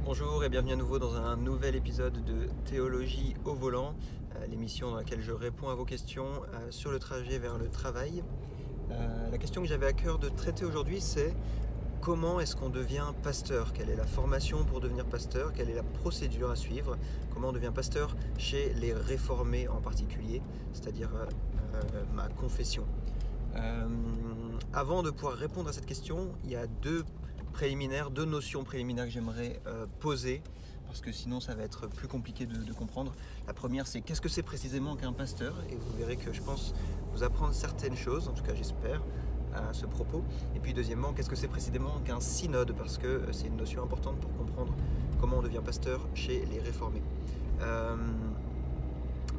Bonjour et bienvenue à nouveau dans un nouvel épisode de Théologie au volant, l'émission dans laquelle je réponds à vos questions sur le trajet vers le travail. La question que j'avais à cœur de traiter aujourd'hui, c'est comment est-ce qu'on devient pasteur? Quelle est la formation pour devenir pasteur? Quelle est la procédure à suivre? Comment on devient pasteur chez les réformés en particulier, c'est-à-dire ma confession? Avant de pouvoir répondre à cette question, il y a deux notions préliminaires que j'aimerais poser, parce que sinon ça va être plus compliqué de comprendre. La première, c'est qu'est-ce que c'est précisément qu'un pasteur? Et vous verrez que je pense vous apprendre certaines choses, en tout cas j'espère, à ce propos. Et puis deuxièmement, qu'est-ce que c'est précisément qu'un synode? Parce que c'est une notion importante pour comprendre comment on devient pasteur chez les réformés.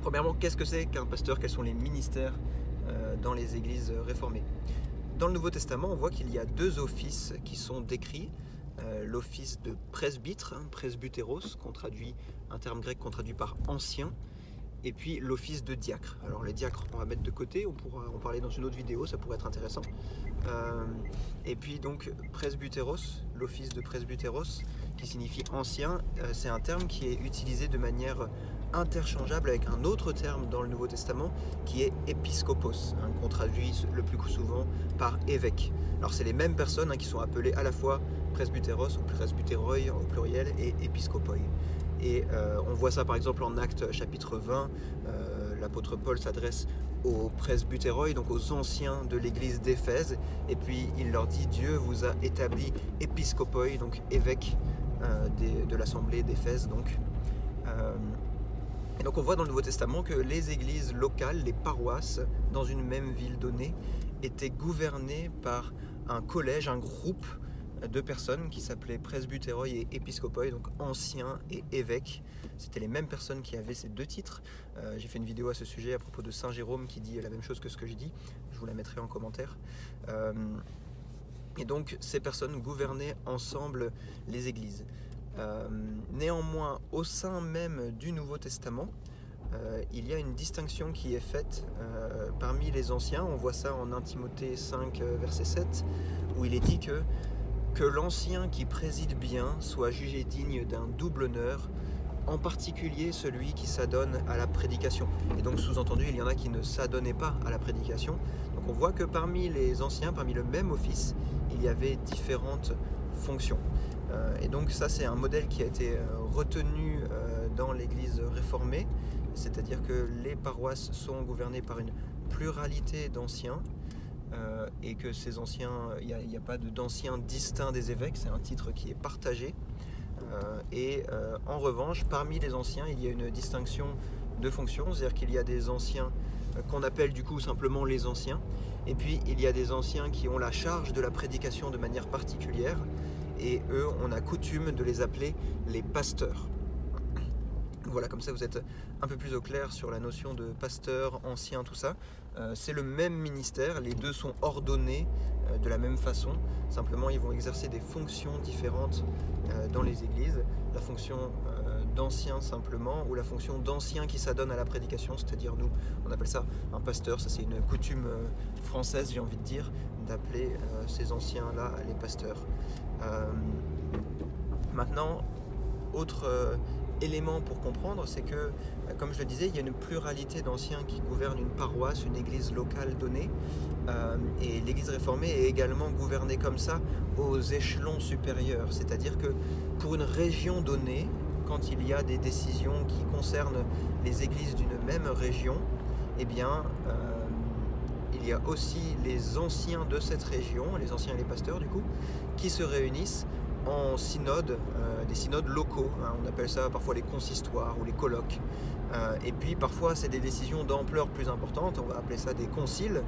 Premièrement, qu'est-ce que c'est qu'un pasteur? Quels sont les ministères dans les églises réformées? Dans le Nouveau Testament, on voit qu'il y a deux offices qui sont décrits. L'office de presbytre, presbyteros, un terme grec qu'on traduit par ancien, et puis l'office de diacre. Alors les diacres, on va mettre de côté, on pourra en parler dans une autre vidéo, ça pourrait être intéressant. Et puis donc presbyteros, l'office de presbyteros, qui signifie ancien, c'est un terme qui est utilisé de manière interchangeable avec un autre terme dans le Nouveau Testament qui est épiscopos, qu'on traduit le plus souvent par évêque. Alors c'est les mêmes personnes qui sont appelées à la fois presbyteros ou presbyteroi au pluriel et épiscopoi. Et on voit ça par exemple en Actes chapitre 20, l'apôtre Paul s'adresse aux presbyteroi, donc aux anciens de l'église d'Éphèse, et puis il leur dit: Dieu vous a établi épiscopoi, donc évêque de l'assemblée d'Éphèse. Et donc on voit dans le Nouveau Testament que les églises locales, les paroisses, dans une même ville donnée, étaient gouvernées par un collège, un groupe de personnes qui s'appelaient presbyteroi et épiscopoi, donc anciens et évêques. C'était les mêmes personnes qui avaient ces deux titres. J'ai fait une vidéo à ce sujet à propos de Saint Jérôme qui dit la même chose que ce que je dis. Je vous la mettrai en commentaire. Et donc ces personnes gouvernaient ensemble les églises. Néanmoins, au sein même du Nouveau Testament, il y a une distinction qui est faite parmi les anciens. On voit ça en 1 Timothée 5, verset 7, où il est dit que l'ancien qui préside bien soit jugé digne d'un double honneur, en particulier celui qui s'adonne à la prédication. Et donc sous-entendu, il y en a qui ne s'adonnaient pas à la prédication. Donc on voit que parmi les anciens, parmi le même office, il y avait différentes fonctions. Et donc ça, c'est un modèle qui a été retenu dans l'église réformée, c'est-à-dire que les paroisses sont gouvernées par une pluralité d'anciens, et que ces anciens, il n'y a pas d'anciens distincts des évêques, c'est un titre qui est partagé. En revanche, parmi les anciens, il y a une distinction de fonctions, c'est-à-dire qu'il y a des anciens qu'on appelle du coup simplement les anciens, et puis il y a des anciens qui ont la charge de la prédication de manière particulière, et eux, on a coutume de les appeler les pasteurs. Voilà, comme ça vous êtes un peu plus au clair sur la notion de pasteur, ancien, tout ça. C'est le même ministère, les deux sont ordonnés de la même façon. Simplement, ils vont exercer des fonctions différentes dans les églises. La fonction d'ancien simplement, ou la fonction d'ancien qui s'adonne à la prédication, c'est-à-dire nous, on appelle ça un pasteur. Ça, c'est une coutume française, j'ai envie de dire, d'appeler ces anciens-là les pasteurs. Maintenant, autre élément pour comprendre, c'est que, comme je le disais, il y a une pluralité d'anciens qui gouvernent une paroisse, une église locale donnée, et l'église réformée est également gouvernée comme ça aux échelons supérieurs, c'est-à-dire que pour une région donnée, quand il y a des décisions qui concernent les églises d'une même région, eh bien il y a aussi les anciens de cette région, les anciens et les pasteurs du coup, qui se réunissent en synode, des synodes locaux, on appelle ça parfois les consistoires ou les colloques, et puis parfois c'est des décisions d'ampleur plus importante, on va appeler ça des conciles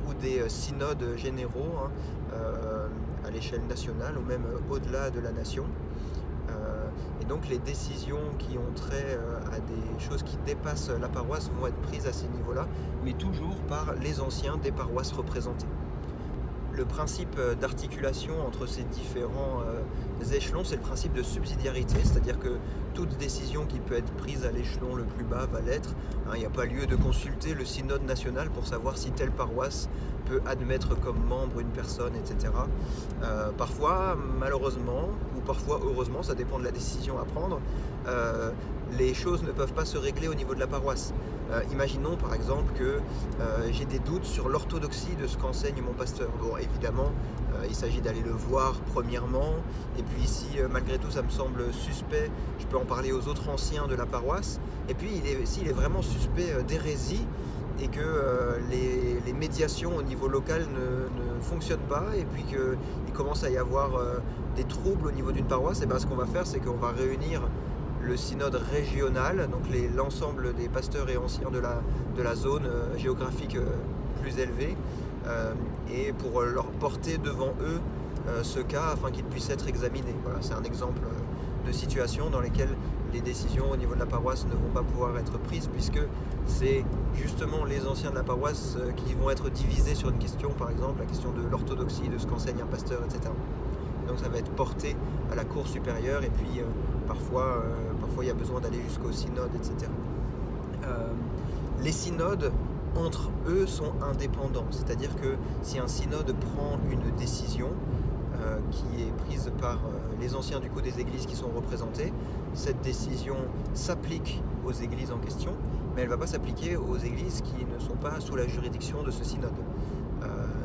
ou des synodes généraux à l'échelle nationale ou même au-delà de la nation. Et donc les décisions qui ont trait à des choses qui dépassent la paroisse vont être prises à ces niveaux-là, mais toujours par les anciens des paroisses représentées. Le principe d'articulation entre ces différents échelons, c'est le principe de subsidiarité, c'est-à-dire que toute décision qui peut être prise à l'échelon le plus bas va l'être. Il n'y a pas lieu de consulter le synode national pour savoir si telle paroisse peut admettre comme membre une personne, etc. Parfois, malheureusement, ou parfois heureusement, ça dépend de la décision à prendre, les choses ne peuvent pas se régler au niveau de la paroisse. Imaginons par exemple que j'ai des doutes sur l'orthodoxie de ce qu'enseigne mon pasteur. Bon, évidemment, il s'agit d'aller le voir premièrement, et puis si malgré tout ça me semble suspect, je peux en parler aux autres anciens de la paroisse. Et puis s'il est vraiment suspect d'hérésie et que les médiations au niveau local ne fonctionnent pas, et puis qu'il commence à y avoir des troubles au niveau d'une paroisse, et bien ce qu'on va faire, c'est qu'on va réunir le synode régional, donc l'ensemble des pasteurs et anciens de la zone géographique plus élevée, et pour leur porter devant eux ce cas afin qu'il puisse être examiné. Voilà, c'est un exemple de situation dans lesquelles les décisions au niveau de la paroisse ne vont pas pouvoir être prises, puisque c'est justement les anciens de la paroisse qui vont être divisés sur une question, par exemple la question de l'orthodoxie, de ce qu'enseigne un pasteur, etc. Donc ça va être porté à la cour supérieure, et puis parfois il y a besoin d'aller jusqu'au synode, etc. Les synodes entre eux sont indépendants, c'est-à-dire que si un synode prend une décision qui est prise par les anciens du coup des églises qui sont représentées, cette décision s'applique aux églises en question, mais elle ne va pas s'appliquer aux églises qui ne sont pas sous la juridiction de ce synode.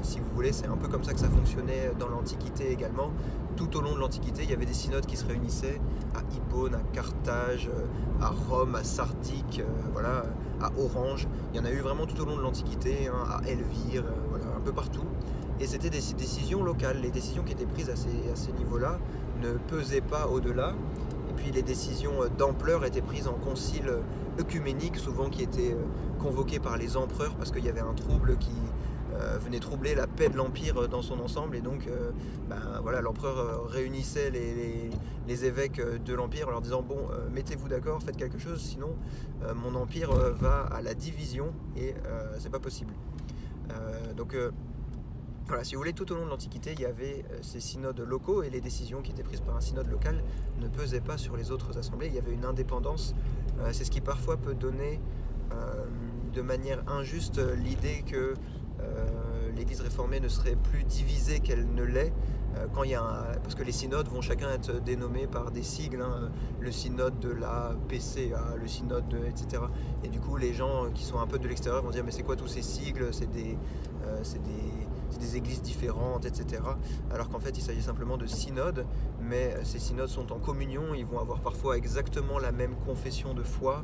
Si vous voulez, c'est un peu comme ça que ça fonctionnait dans l'Antiquité également. Tout au long de l'Antiquité, il y avait des synodes qui se réunissaient à Hippone, à Carthage, à Rome, à Sardique, voilà, à Orange. Il y en a eu vraiment tout au long de l'Antiquité, hein, à Elvire, voilà, un peu partout. Et c'était des décisions locales. Les décisions qui étaient prises à ces niveaux-là ne pesaient pas au-delà. Et puis les décisions d'ampleur étaient prises en concile œcuménique, souvent qui étaient convoqués par les empereurs parce qu'il y avait un trouble qui venait troubler la paix de l'Empire dans son ensemble, et donc voilà, l'empereur réunissait les évêques de l'Empire en leur disant bon, mettez-vous d'accord, faites quelque chose, sinon mon empire va à la division, et c'est pas possible. Donc voilà, si vous voulez, tout au long de l'Antiquité, il y avait ces synodes locaux, et les décisions qui étaient prises par un synode local ne pesaient pas sur les autres assemblées. Il y avait une indépendance. C'est ce qui parfois peut donner de manière injuste l'idée que l'Église réformée ne serait plus divisée qu'elle ne l'est, quand il y a parce que les synodes vont chacun être dénommés par des sigles, hein, le synode de la PCA, le synode de etc. Et du coup, les gens qui sont un peu de l'extérieur vont dire mais c'est quoi tous ces sigles, c'est des églises différentes, etc. Alors qu'en fait, il s'agit simplement de synodes, mais ces synodes sont en communion, ils vont avoir parfois exactement la même confession de foi.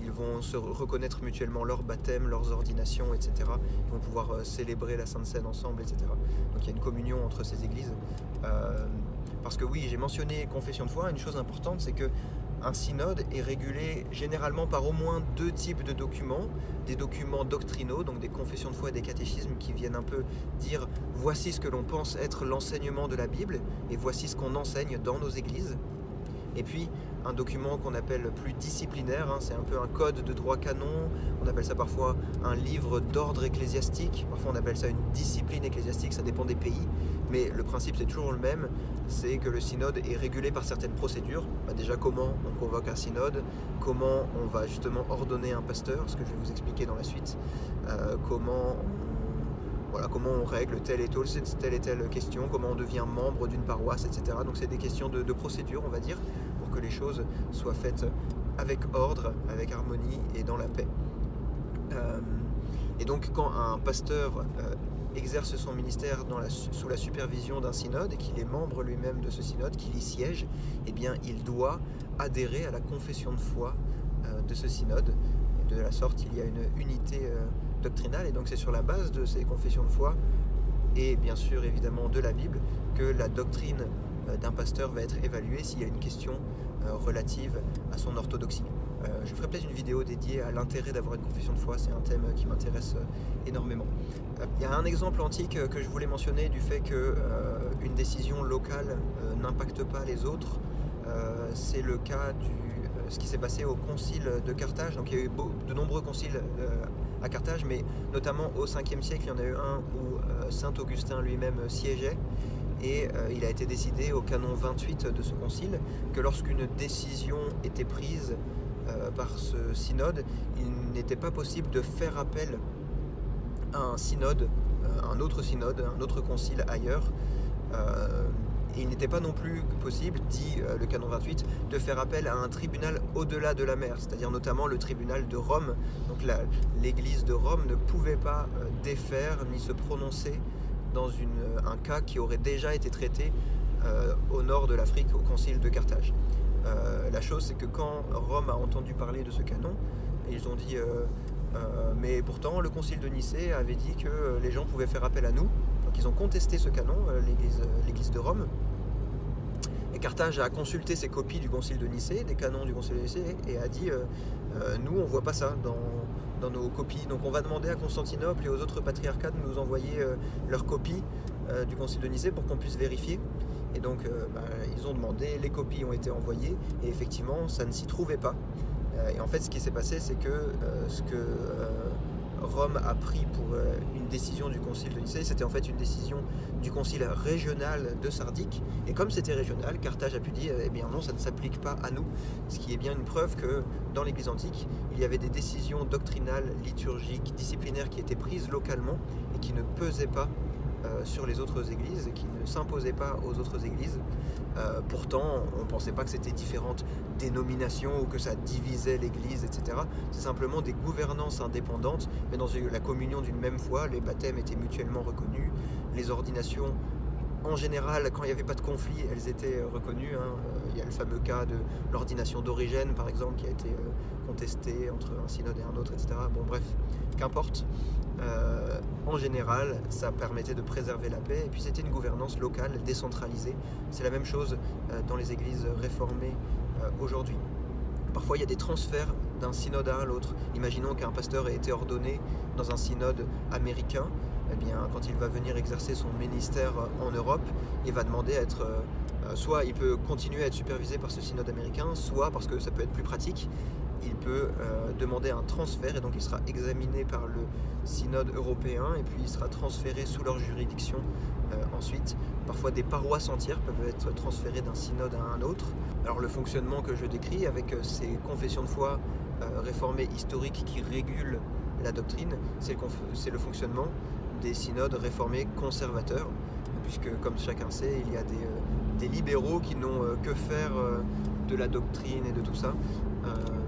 Ils vont se reconnaître mutuellement leur baptême, leurs ordinations, etc. Ils vont pouvoir célébrer la Sainte Seine ensemble, etc. Donc il y a une communion entre ces églises. Parce que oui, j'ai mentionné confession de foi, une chose importante, c'est que un synode est régulé généralement par au moins deux types de documents. Des documents doctrinaux, donc des confessions de foi et des catéchismes qui viennent un peu dire voici ce que l'on pense être l'enseignement de la Bible, et voici ce qu'on enseigne dans nos églises. Et puis un document qu'on appelle plus disciplinaire, hein, c'est un peu un code de droit canon, on appelle ça parfois un livre d'ordre ecclésiastique, parfois on appelle ça une discipline ecclésiastique, ça dépend des pays, mais le principe c'est toujours le même, c'est que le synode est régulé par certaines procédures. Déjà comment on convoque un synode, comment on va justement ordonner un pasteur, ce que je vais vous expliquer dans la suite, comment on règle telle et telle question, comment on devient membre d'une paroisse, etc. Donc c'est des questions de procédure, on va dire, pour que les choses soient faites avec ordre, avec harmonie et dans la paix. Et donc quand un pasteur exerce son ministère sous la supervision d'un synode, et qu'il est membre lui-même de ce synode, qu'il y siège, eh bien il doit adhérer à la confession de foi de ce synode. Et de la sorte, il y a une unité doctrinale, et donc c'est sur la base de ces confessions de foi, et bien sûr évidemment de la Bible, que la doctrine d'un pasteur va être évaluée s'il y a une question relative à son orthodoxie. Je ferai peut-être une vidéo dédiée à l'intérêt d'avoir une confession de foi, c'est un thème qui m'intéresse énormément. Il y a un exemple antique que je voulais mentionner du fait qu'une décision locale n'impacte pas les autres. C'est le cas ce qui s'est passé au concile de Carthage. Donc il y a eu de nombreux conciles à Carthage, mais notamment au 5e siècle, il y en a eu un où saint Augustin lui-même siégeait, et il a été décidé au canon 28 de ce concile que lorsqu'une décision était prise par ce synode, il n'était pas possible de faire appel à un synode, un autre concile ailleurs. Et il n'était pas non plus possible, dit le canon 28, de faire appel à un tribunal au-delà de la mer, c'est-à-dire notamment le tribunal de Rome. Donc l'église de Rome ne pouvait pas défaire ni se prononcer dans un cas qui aurait déjà été traité au nord de l'Afrique au concile de Carthage. La chose, c'est que quand Rome a entendu parler de ce canon, ils ont dit mais pourtant le concile de Nicée avait dit que les gens pouvaient faire appel à nous. Donc ils ont contesté ce canon, l'église de Rome. Et Carthage a consulté ces copies du concile de Nicée, des canons du concile de Nicée, et a dit nous on voit pas ça dans nos copies, donc on va demander à Constantinople et aux autres patriarcats de nous envoyer leurs copies du concile de Nicée pour qu'on puisse vérifier. Et donc ils ont demandé, les copies ont été envoyées, et effectivement ça ne s'y trouvait pas. Et en fait ce qui s'est passé, c'est que ce que Rome a pris pour une décision du concile de Nicée, c'était en fait une décision du concile régional de Sardique, et comme c'était régional, Carthage a pu dire eh bien non, ça ne s'applique pas à nous, ce qui est bien une preuve que dans l'église antique il y avait des décisions doctrinales, liturgiques, disciplinaires qui étaient prises localement et qui ne pesaient pas sur les autres églises et qui ne s'imposaient pas aux autres églises. Pourtant, on ne pensait pas que c'était différentes dénominations ou que ça divisait l'église, etc. C'est simplement des gouvernances indépendantes, mais dans la communion d'une même foi, les baptêmes étaient mutuellement reconnus, les ordinations, en général, quand il n'y avait pas de conflit, elles étaient reconnues. Il y a le fameux cas de l'ordination d'Origène, par exemple, qui a été contesté entre un synode et un autre, etc. Bon, bref, qu'importe. En général, ça permettait de préserver la paix, et puis c'était une gouvernance locale, décentralisée. C'est la même chose dans les églises réformées aujourd'hui. Parfois, il y a des transferts d'un synode à l'autre. Imaginons qu'un pasteur ait été ordonné dans un synode américain. Eh bien, quand il va venir exercer son ministère en Europe, il va demander à être... soit il peut continuer à être supervisé par ce synode américain, soit, parce que ça peut être plus pratique, il peut demander un transfert, et donc il sera examiné par le synode européen, et puis il sera transféré sous leur juridiction ensuite. Parfois des paroisses entières peuvent être transférées d'un synode à un autre. Alors le fonctionnement que je décris avec ces confessions de foi réformées historiques qui régulent la doctrine, c'est le fonctionnement des synodes réformés conservateurs, puisque comme chacun sait, il y a des libéraux qui n'ont que faire de la doctrine et de tout ça.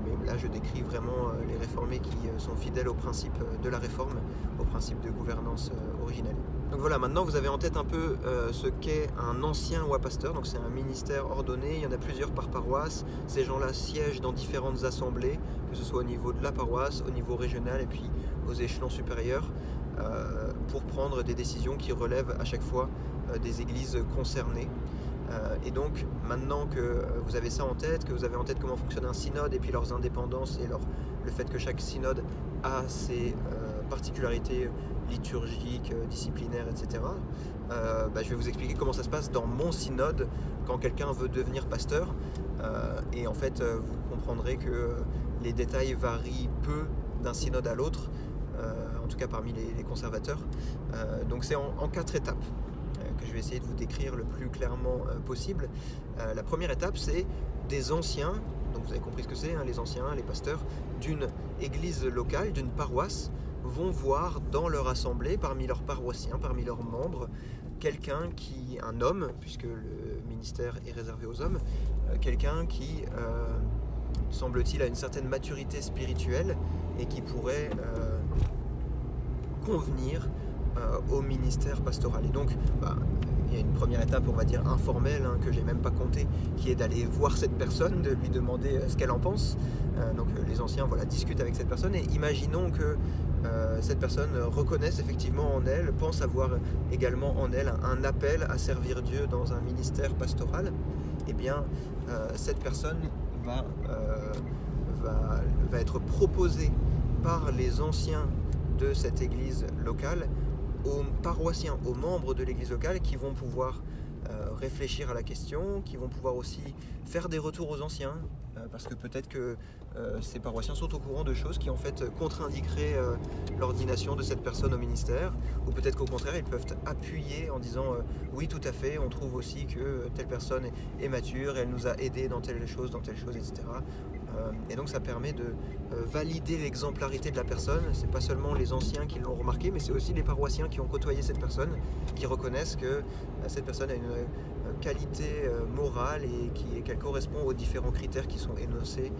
Mais là je décris vraiment les réformés qui sont fidèles aux principes de la réforme, aux principes de gouvernance originelle. Donc voilà, maintenant vous avez en tête un peu ce qu'est un ancien roi pasteur. Donc c'est un ministère ordonné, il y en a plusieurs par paroisse. Ces gens-là siègent dans différentes assemblées, que ce soit au niveau de la paroisse, au niveau régional et puis aux échelons supérieurs, pour prendre des décisions qui relèvent à chaque fois des églises concernées. Et donc maintenant que vous avez ça en tête, que vous avez en tête comment fonctionne un synode et puis leurs indépendances et le fait que chaque synode a ses particularités liturgiques, disciplinaires, etc. Je vais vous expliquer comment ça se passe dans mon synode quand quelqu'un veut devenir pasteur. Et en fait vous comprendrez que les détails varient peu d'un synode à l'autre, en tout cas parmi les conservateurs. Donc c'est en 4 étapes que je vais essayer de vous décrire le plus clairement possible. La première étape, c'est des anciens, donc vous avez compris ce que c'est, les anciens, les pasteurs, d'une église locale, d'une paroisse, vont voir dans leur assemblée, parmi leurs paroissiens, parmi leurs membres, un homme, puisque le ministère est réservé aux hommes, quelqu'un qui, semble-t-il, a une certaine maturité spirituelle et qui pourrait convenir au ministère pastoral. Et donc, il y a une première étape, on va dire informelle, que j'ai même pas compté, qui est d'aller voir cette personne, de lui demander ce qu'elle en pense. Donc les anciens discutent avec cette personne, et imaginons que cette personne reconnaisse effectivement en elle, pense avoir également en elle un appel à servir Dieu dans un ministère pastoral. Et bien cette personne va être proposée par les anciens de cette église locale aux paroissiens, aux membres de l'église locale, qui vont pouvoir réfléchir à la question, qui vont pouvoir aussi faire des retours aux anciens, parce que peut-être que ces paroissiens sont au courant de choses qui en fait contre-indiqueraient l'ordination de cette personne au ministère, ou peut-être qu'au contraire ils peuvent appuyer en disant oui tout à fait, on trouve aussi que telle personne est mature, elle nous a aidés dans telle chose, etc. Et donc ça permet de valider l'exemplarité de la personne. C'est pas seulement les anciens qui l'ont remarqué, mais c'est aussi les paroissiens qui ont côtoyé cette personne, qui reconnaissent que cette personne a une qualité morale et qu'elle correspond aux différents critères qui sont énoncés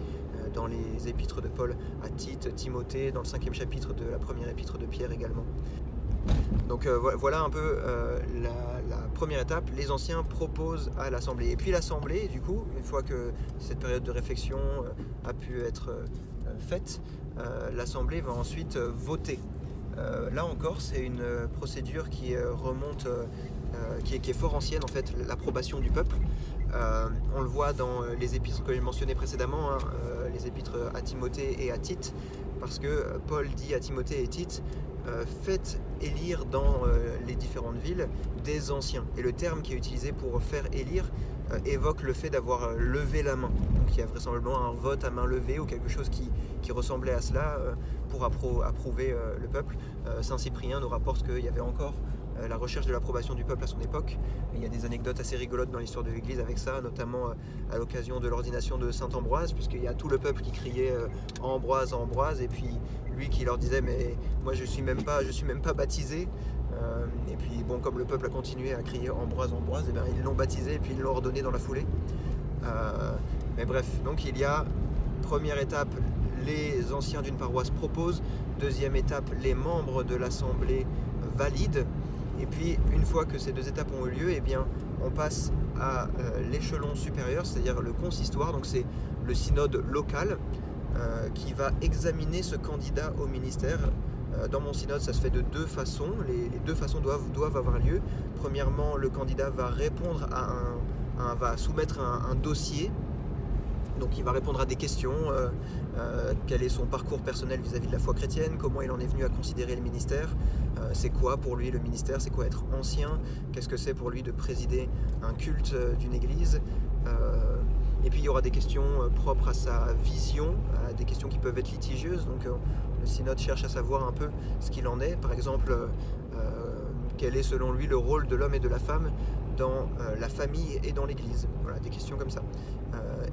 dans les épîtres de Paul à Tite, Timothée, dans le 5e chapitre de la première épître de Pierre également. Donc voilà un peu la première étape, les anciens proposent à l'Assemblée. Et puis l'Assemblée, du coup, une fois que cette période de réflexion a pu être faite, l'Assemblée va ensuite voter. Là encore, c'est une procédure qui remonte, qui est fort ancienne en fait, l'approbation du peuple. On le voit dans les épîtres que j'ai mentionnées précédemment, les épîtres à Timothée et à Tite, parce que Paul dit à Timothée et Tite, faites élire dans les différentes villes des anciens. Et le terme qui est utilisé pour faire élire évoque le fait d'avoir levé la main. Donc il y a vraisemblablement un vote à main levée ou quelque chose qui ressemblait à cela pour approuver le peuple. Saint Cyprien nous rapporte qu'il y avait encore la recherche de l'approbation du peuple à son époque. Il y a des anecdotes assez rigolotes dans l'histoire de l'Église avec ça, notamment à l'occasion de l'ordination de Saint Ambroise, puisqu'il y a tout le peuple qui criait Ambroise, Ambroise, et puis lui qui leur disait mais moi je suis même pas baptisé. Et puis bon, comme le peuple a continué à crier Ambroise, Ambroise, et bien ils l'ont baptisé et puis ils l'ont ordonné dans la foulée. Mais bref, donc il y a première étape, les anciens d'une paroisse proposent. Deuxième étape, les membres de l'Assemblée valident. Et puis, une fois que ces deux étapes ont eu lieu, eh bien, on passe à l'échelon supérieur, c'est-à-dire le consistoire. Donc, c'est le synode local qui va examiner ce candidat au ministère. Dans mon synode, ça se fait de deux façons. Les deux façons doivent avoir lieu. Premièrement, le candidat va répondre va soumettre un dossier. Donc il va répondre à des questions, quel est son parcours personnel vis-à-vis de la foi chrétienne, comment il en est venu à considérer le ministère, c'est quoi pour lui le ministère, c'est quoi être ancien, qu'est-ce que c'est pour lui de présider un culte d'une église. Et puis il y aura des questions propres à sa vision, des questions qui peuvent être litigieuses, donc le synode cherche à savoir un peu ce qu'il en est, par exemple quel est selon lui le rôle de l'homme et de la femme dans la famille et dans l'église. Voilà, des questions comme ça.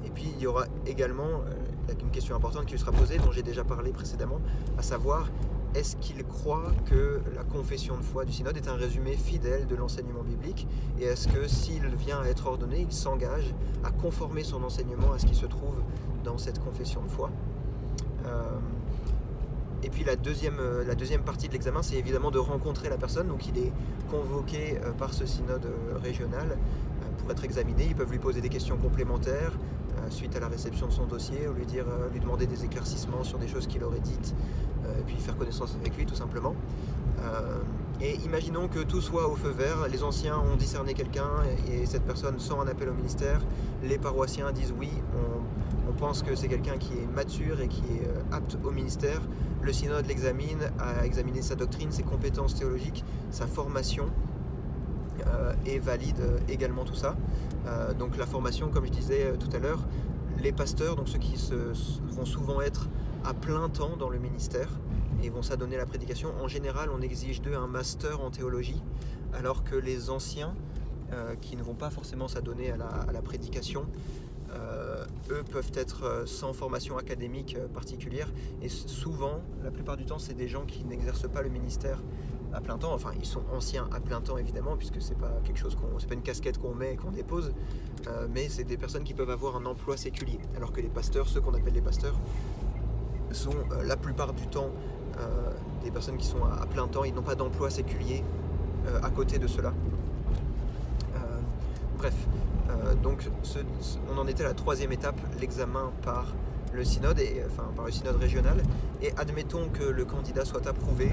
Et puis il y aura également une question importante qui lui sera posée, dont j'ai déjà parlé précédemment, à savoir est-ce qu'il croit que la confession de foi du synode est un résumé fidèle de l'enseignement biblique, et est-ce que s'il vient à être ordonné, il s'engage à conformer son enseignement à ce qui se trouve dans cette confession de foi. Et puis la deuxième partie de l'examen, c'est évidemment de rencontrer la personne. Donc il est convoqué par ce synode régional pour être examiné. Ils peuvent lui poser des questions complémentaires suite à la réception de son dossier, ou lui demander des éclaircissements sur des choses qu'il aurait dites, et puis faire connaissance avec lui tout simplement. Et imaginons que tout soit au feu vert, les anciens ont discerné quelqu'un et cette personne sort un appel au ministère, les paroissiens disent oui, on pense que c'est quelqu'un qui est mature et qui est apte au ministère, le synode l'examine, a examiné sa doctrine, ses compétences théologiques, sa formation, et valide également tout ça. Donc la formation, comme je disais tout à l'heure, les pasteurs, donc ceux qui vont souvent être à plein temps dans le ministère et vont s'adonner à la prédication, en général on exige d'eux un master en théologie, alors que les anciens qui ne vont pas forcément s'adonner à la prédication, eux peuvent être sans formation académique particulière, et souvent, la plupart du temps, c'est des gens qui n'exercent pas le ministère à plein temps. Enfin, ils sont anciens à plein temps évidemment, puisque c'est pas quelque chose c'est pas une casquette qu'on met et qu'on dépose, mais c'est des personnes qui peuvent avoir un emploi séculier, alors que les pasteurs, ceux qu'on appelle les pasteurs, sont la plupart du temps des personnes qui sont à plein temps, ils n'ont pas d'emploi séculier à côté de cela. Bref, donc on en était à la troisième étape, l'examen par le synode, par le synode régional, et admettons que le candidat soit approuvé,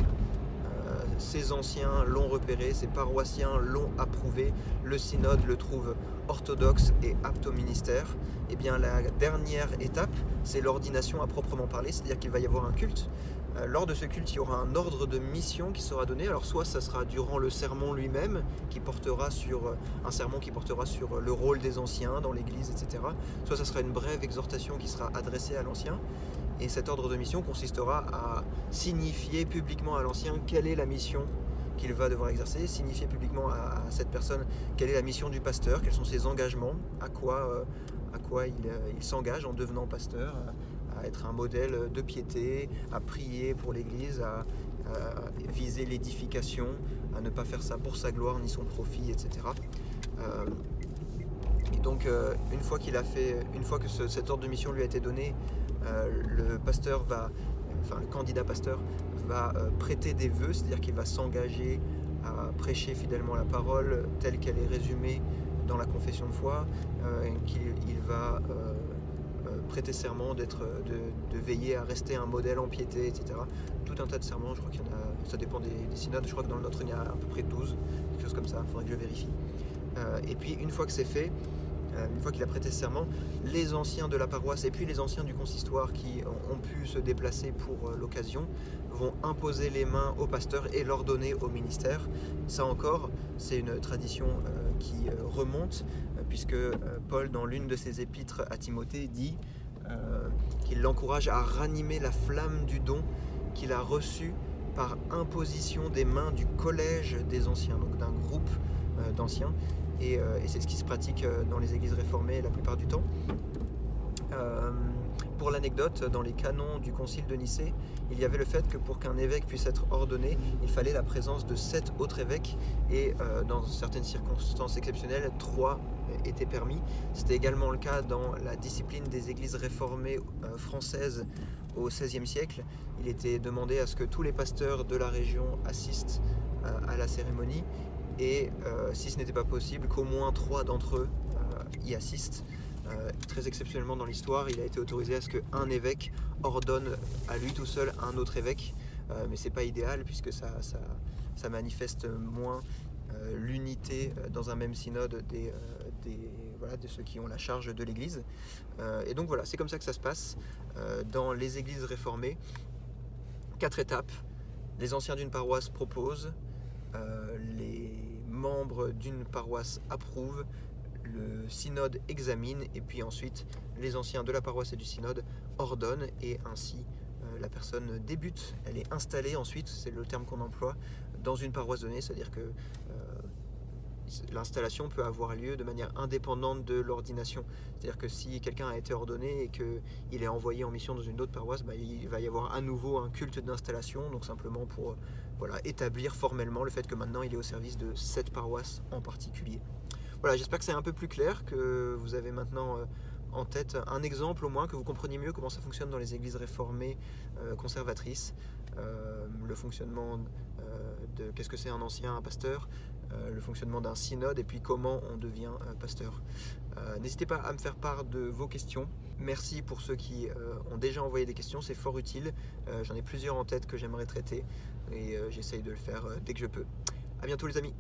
ses anciens l'ont repéré, ses paroissiens l'ont approuvé, le synode le trouve orthodoxe et apte au ministère. Et bien la dernière étape, c'est l'ordination à proprement parler, c'est-à-dire qu'il va y avoir un culte. Lors de ce culte, il y aura un ordre de mission qui sera donné. Alors soit ça sera durant le sermon lui-même, qui portera sur un sermon qui portera sur le rôle des anciens dans l'Église, etc. Soit ça sera une brève exhortation qui sera adressée à l'ancien. Et cet ordre de mission consistera à signifier publiquement à l'ancien quelle est la mission qu'il va devoir exercer, signifier publiquement à cette personne quelle est la mission du pasteur, quels sont ses engagements, à quoi il s'engage en devenant pasteur, à être un modèle de piété, à prier pour l'Église, à viser l'édification, à ne pas faire ça pour sa gloire ni son profit, etc. Et donc une fois que cet ordre de mission lui a été donné, le candidat pasteur va prêter des vœux, c'est-à-dire qu'il va s'engager à prêcher fidèlement la parole telle qu'elle est résumée dans la confession de foi, qu'il va prêter serment de veiller à rester un modèle en piété, etc. Tout un tas de serments, je crois qu'il y en a, ça dépend des synodes, je crois que dans le nôtre il y a à peu près 12, quelque chose comme ça, il faudrait que je vérifie. Et puis une fois que c'est fait, une fois qu'il a prêté ce serment, les anciens de la paroisse et puis les anciens du consistoire qui ont pu se déplacer pour l'occasion vont imposer les mains au pasteur et l'ordonner au ministère. Ça encore, c'est une tradition qui remonte, puisque Paul, dans l'une de ses épîtres à Timothée, dit qu'il l'encourage à ranimer la flamme du don qu'il a reçu par imposition des mains du collège des anciens, donc d'un groupe d'anciens. Et c'est ce qui se pratique dans les églises réformées la plupart du temps. Pour l'anecdote, dans les canons du concile de Nicée, il y avait le fait que pour qu'un évêque puisse être ordonné, il fallait la présence de 7 autres évêques et dans certaines circonstances exceptionnelles, 3 étaient permis. C'était également le cas dans la discipline des églises réformées françaises au XVIe siècle. Il était demandé à ce que tous les pasteurs de la région assistent à la cérémonie et si ce n'était pas possible, qu'au moins 3 d'entre eux y assistent. Très exceptionnellement dans l'histoire, il a été autorisé à ce qu'un évêque ordonne à lui tout seul un autre évêque, mais c'est pas idéal puisque ça manifeste moins l'unité dans un même synode de ceux qui ont la charge de l'Église. Et donc voilà, c'est comme ça que ça se passe dans les églises réformées. 4 étapes. Les anciens d'une paroisse proposent, les membres d'une paroisse approuvent, le synode examine et puis ensuite les anciens de la paroisse et du synode ordonnent et ainsi la personne débute, elle est installée ensuite, c'est le terme qu'on emploie, dans une paroisse donnée, c'est-à-dire que l'installation peut avoir lieu de manière indépendante de l'ordination. C'est-à-dire que si quelqu'un a été ordonné et qu'il est envoyé en mission dans une autre paroisse, il va y avoir à nouveau un culte d'installation, donc simplement pour établir formellement le fait que maintenant il est au service de cette paroisse en particulier. Voilà, j'espère que c'est un peu plus clair, que vous avez maintenant en tête un exemple au moins, que vous compreniez mieux comment ça fonctionne dans les églises réformées conservatrices, le fonctionnement de qu'est-ce que c'est un ancien, un pasteur, le fonctionnement d'un synode et puis comment on devient pasteur. N'hésitez pas à me faire part de vos questions. Merci pour ceux qui ont déjà envoyé des questions, c'est fort utile. J'en ai plusieurs en tête que j'aimerais traiter et j'essaye de le faire dès que je peux. À bientôt les amis.